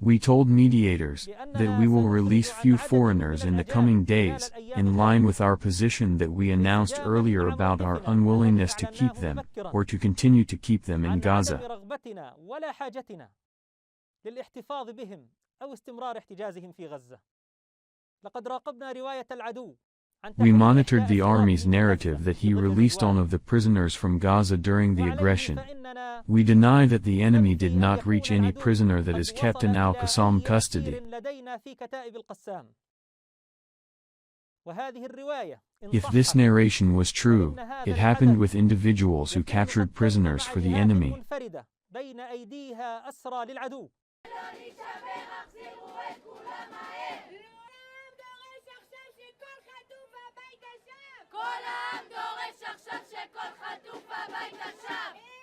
We told mediators that we will release few foreigners in the coming days, in line with our position that we announced earlier about our unwillingness to keep them, or to continue to keep them in Gaza. We monitored the army's narrative that he released all of the prisoners from Gaza during the aggression. We deny that the enemy did not reach any prisoner that is kept in Al-Qassam custody. If this narration was true, it happened with individuals who captured prisoners for the enemy. כל העם דורש עכשיו שכל חטוף הביתה שב